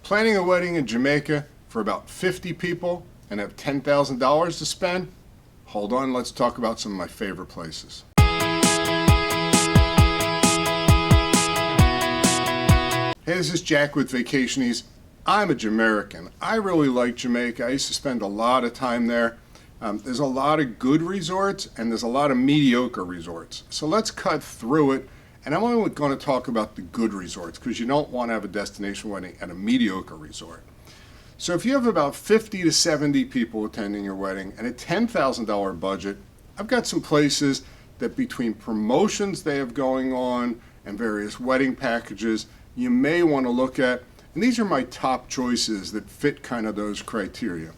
Planning a wedding in Jamaica for about 50 people and have $10,000 to spend? Hold on, let's talk about some of my favorite places. Hey, this is Jack with Vacationies. I'm a Jamaican. I really like Jamaica. I used to spend a lot of time there. There's a lot of good resorts and there's a lot of mediocre resorts. So let's cut through it. And I'm only going to talk about the good resorts because you don't want to have a destination wedding at a mediocre resort. So if you have about 50 to 70 people attending your wedding and a $10,000 budget, I've got some places that between promotions they have going on and various wedding packages you may want to look at. And these are my top choices that fit kind of those criteria.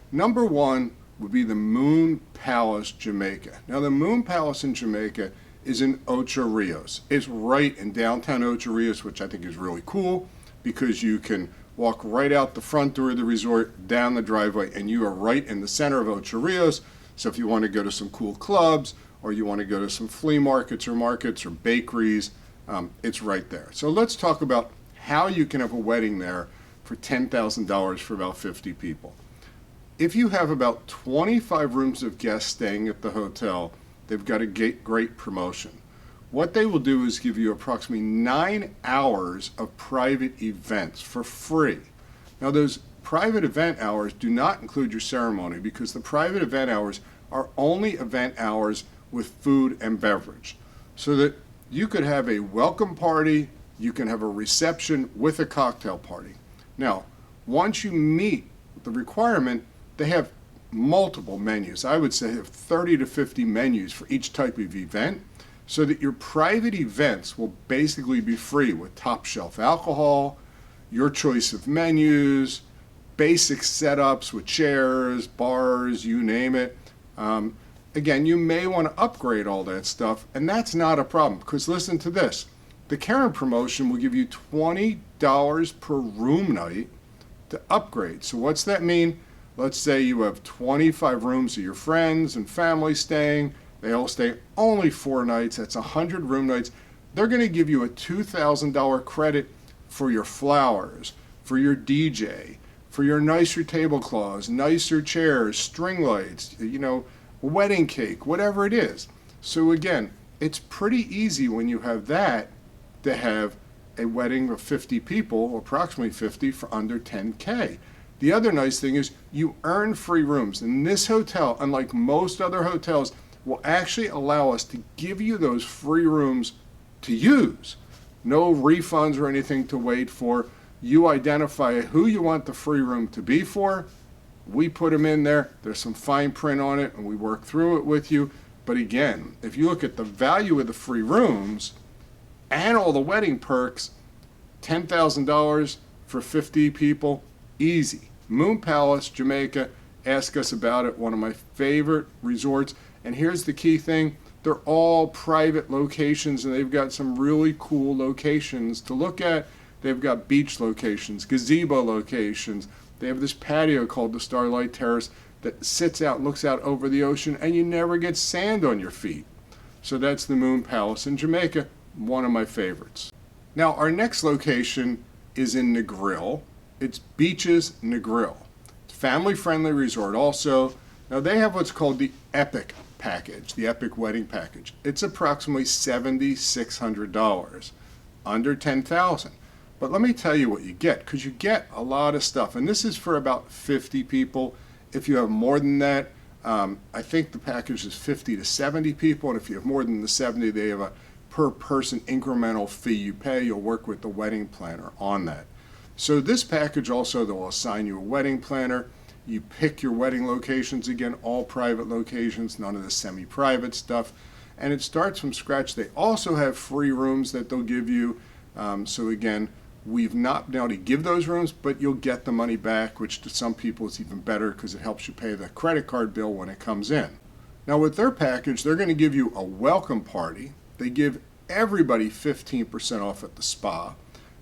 Number one would be the Moon Palace, Jamaica. Now the Moon Palace in Jamaica is in Ocho Rios. It's right in downtown Ocho Rios, which I think is really cool because you can walk right out the front door of the resort, down the driveway, and you are right in the center of Ocho Rios. So if you want to go to some cool clubs or you want to go to some flea markets or bakeries, it's right there. So let's talk about how you can have a wedding there for $10,000 for about 50 people. If you have about 25 rooms of guests staying at the hotel, they've got a great promotion. What they will do is give you approximately 9 hours of private events for free. Now those private event hours do not include your ceremony because the private event hours are only event hours with food and beverage. So that you could have a welcome party, you can have a reception with a cocktail party. Now, once you meet the requirement, they have multiple menus. I would say have 30 to 50 menus for each type of event so that your private events will basically be free with top shelf alcohol, your choice of menus, basic setups with chairs, bars, you name it. Again, you may want to upgrade all that stuff, and that's not a problem because listen to this. The current promotion will give you $20 per room night to upgrade. So what's that mean? Let's say you have 25 rooms of your friends and family staying. They all stay only 4 nights. That's 100 room nights. They're going to give you a $2,000 credit for your flowers, for your DJ, for your nicer tablecloths, nicer chairs, string lights, wedding cake, whatever it is. So again, it's pretty easy when you have that to have a wedding of 50 people, approximately 50, for under $10K. The other nice thing is you earn free rooms. And this hotel, unlike most other hotels, will actually allow us to give you those free rooms to use. No refunds or anything to wait for. You identify who you want the free room to be for. We put them in there. There's some fine print on it, and we work through it with you. But again, if you look at the value of the free rooms and all the wedding perks, $10,000 for 50 people, easy. Moon Palace, Jamaica, ask us about it, one of my favorite resorts. And here's the key thing, they're all private locations and they've got some really cool locations to look at. They've got beach locations, gazebo locations. They have this patio called the Starlight Terrace that sits out and looks out over the ocean and you never get sand on your feet. So that's the Moon Palace in Jamaica, one of my favorites. Now our next location is in Negril. It's Beaches Negril. It's a family-friendly resort also. Now they have what's called the Epic package, the Epic Wedding Package. It's approximately $7,600, under $10,000. But let me tell you what you get, because you get a lot of stuff. And this is for about 50 people. If you have more than that, I think the package is 50 to 70 people. And if you have more than the 70, they have a per person incremental fee you pay. You'll work with the wedding planner on that. So this package also, they'll assign you a wedding planner. You pick your wedding locations, again, all private locations, none of the semi-private stuff. And it starts from scratch. They also have free rooms that they'll give you. So again, we've not been able to give those rooms, but you'll get the money back, which to some people is even better because it helps you pay the credit card bill when it comes in. Now with their package, they're going to give you a welcome party. They give everybody 15% off at the spa.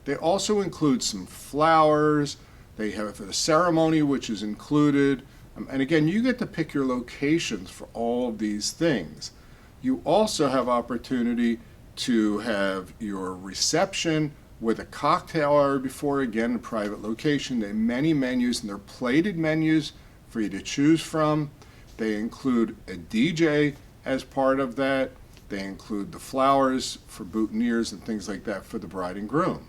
They also include some flowers. They have a ceremony which is included. And again, you get to pick your locations for all of these things. You also have opportunity to have your reception with a cocktail hour before, again, a private location. They have many menus, and they're plated menus for you to choose from. They include a DJ as part of that. They include the flowers for boutonnieres and things like that for the bride and groom.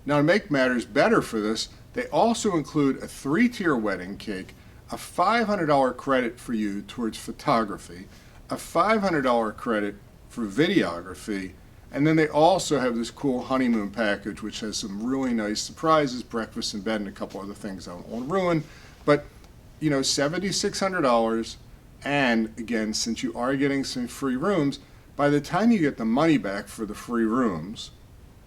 Now, to make matters better for this, they also include a 3-tier wedding cake, a $500 credit for you towards photography, a $500 credit for videography, and then they also have this cool honeymoon package, which has some really nice surprises, breakfast in bed, and a couple other things I don't want to ruin. But, you know, $7,600, and again, since you are getting some free rooms, by the time you get the money back for the free rooms,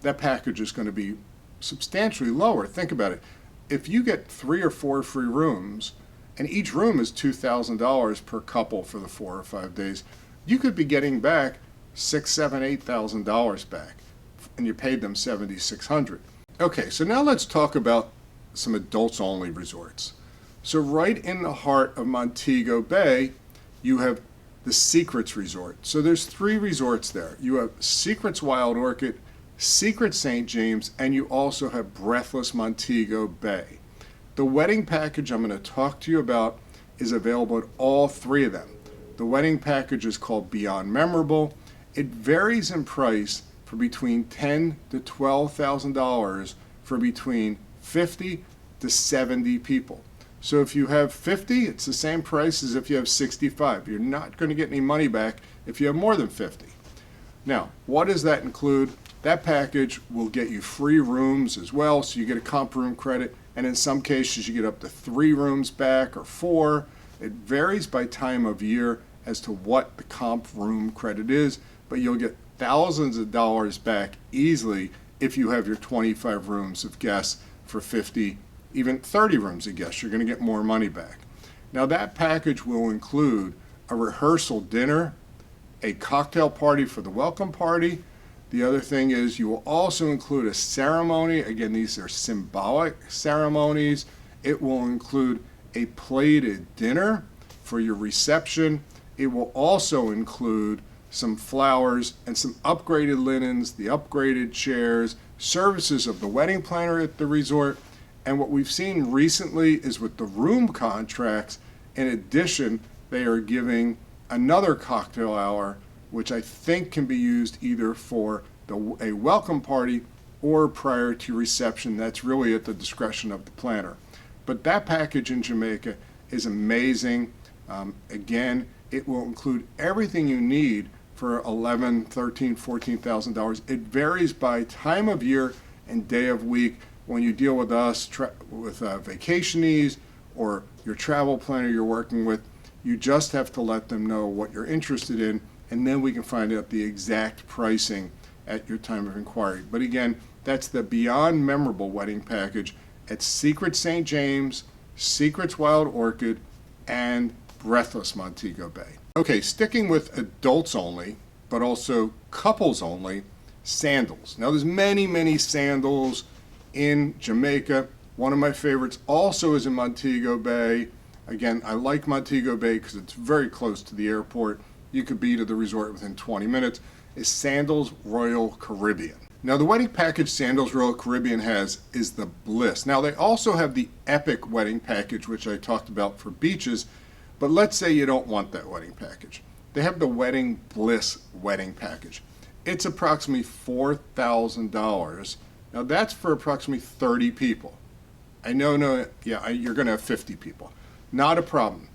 that package is going to be substantially lower. Think about it. If you get 3 or 4 free rooms, and each room is $2,000 per couple for the 4 or 5 days, you could be getting back $6,000, $7,000, $8,000 back, and you paid them $7,600. Okay, so now let's talk about some adults-only resorts. So right in the heart of Montego Bay, you have the Secrets Resort. So there's 3 resorts there. You have Secrets Wild Orchid, Secret St. James, and you also have Breathless Montego Bay. The wedding package I'm going to talk to you about is available at all 3 of them. The wedding package is called Beyond Memorable. It varies in price for between $10,000 to $12,000 for between 50 to 70 people. So if you have 50, it's the same price as if you have 65. You're not going to get any money back if you have more than 50. Now, what does that include? That package will get you free rooms as well, so you get a comp room credit, and in some cases you get up to 3 rooms back or 4. It varies by time of year as to what the comp room credit is, but you'll get thousands of dollars back easily if you have your 25 rooms of guests for 50, even 30 rooms of guests. You're going to get more money back. Now that package will include a rehearsal dinner, a cocktail party for the welcome party. The other thing is you will also include a ceremony. Again, these are symbolic ceremonies. It will include a plated dinner for your reception. It will also include some flowers and some upgraded linens, the upgraded chairs, services of the wedding planner at the resort. And what we've seen recently is with the room contracts, in addition, they are giving another cocktail hour, which I think can be used either for a welcome party or prior to reception. That's really at the discretion of the planner. But that package in Jamaica is amazing. Again, it will include everything you need for $11,000, $13,000, $14,000. It varies by time of year and day of week. When you deal with us, with vacationees or your travel planner you're working with, you just have to let them know what you're interested in, and then we can find out the exact pricing at your time of inquiry. But again, that's the Beyond Memorable wedding package at Secret St. James, Secrets Wild Orchid, and Breathless Montego Bay. Okay, sticking with adults only, but also couples only, sandals. Now there's many sandals in Jamaica. One of my favorites also is in Montego Bay. Again, I like Montego Bay because it's very close to the airport. You could be to the resort within 20 minutes. Is Sandals Royal Caribbean. Now the wedding package Sandals Royal Caribbean has is the Bliss. Now they also have the Epic wedding package, which I talked about for beaches, but let's say you don't want that wedding package. They have the Wedding Bliss wedding package. It's approximately $4,000. Now that's for approximately 30 people. I know, you're going to have 50 people. Not a problem.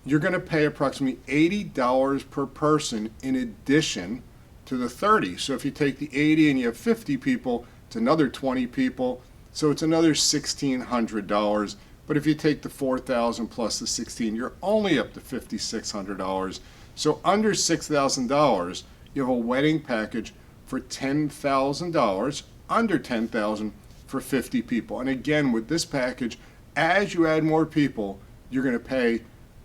You're going to pay approximately $80 per person in addition to the 30. So if you take the 80 and you have 50 people, it's another 20 people. So it's another $1,600. But if you take the $4,000 plus the 16, you're only up to $5,600. So under $6,000, you have a wedding package for $10,000, under $10,000 for 50 people. And again, with this package, as you add more people, you're going to pay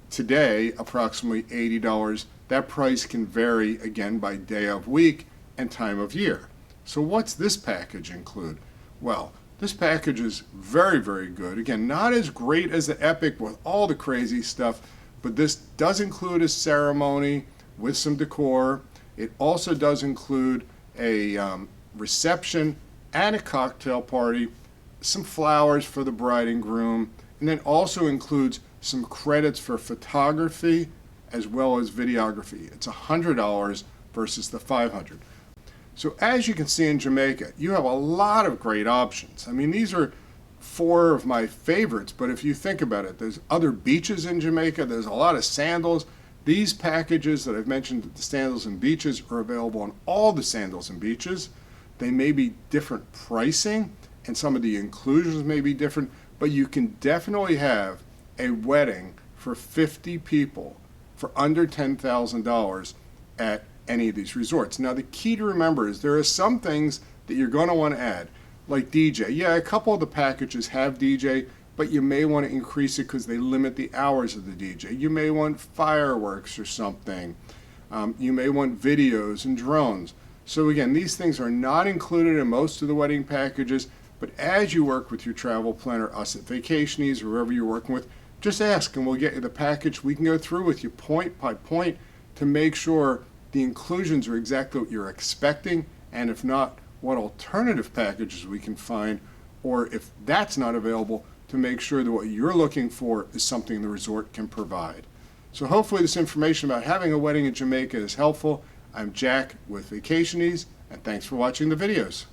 today approximately $80. That price can vary again by day of week and time of year. So what's this package include? Well, this package is very good. Again, not as great as the Epic with all the crazy stuff, but this does include a ceremony with some decor. It also does include a reception and a cocktail party, some flowers for the bride and groom, and then also includes some credits for photography as well as videography. It's $100 versus the $500. So as you can see in Jamaica, you have a lot of great options. I mean, these are 4 of my favorites, but if you think about it, there's other beaches in Jamaica, there's a lot of sandals. These packages that I've mentioned, the sandals and beaches, are available on all the sandals and beaches. They may be different pricing, and some of the inclusions may be different, but you can definitely have a wedding for 50 people for under $10,000 at any of these resorts. Now, the key to remember is there are some things that you're going to want to add, like DJ. Yeah, a couple of the packages have DJ, but you may want to increase it because they limit the hours of the DJ. You may want fireworks or something. You may want videos and drones. So again, these things are not included in most of the wedding packages, but as you work with your travel planner, us at Vacationies, or whoever you're working with, just ask and we'll get you the package. We can go through with you point by point to make sure the inclusions are exactly what you're expecting, and if not, what alternative packages we can find, or if that's not available, to make sure that what you're looking for is something the resort can provide. So hopefully this information about having a wedding in Jamaica is helpful. I'm Jack with Vacationies, and thanks for watching the videos.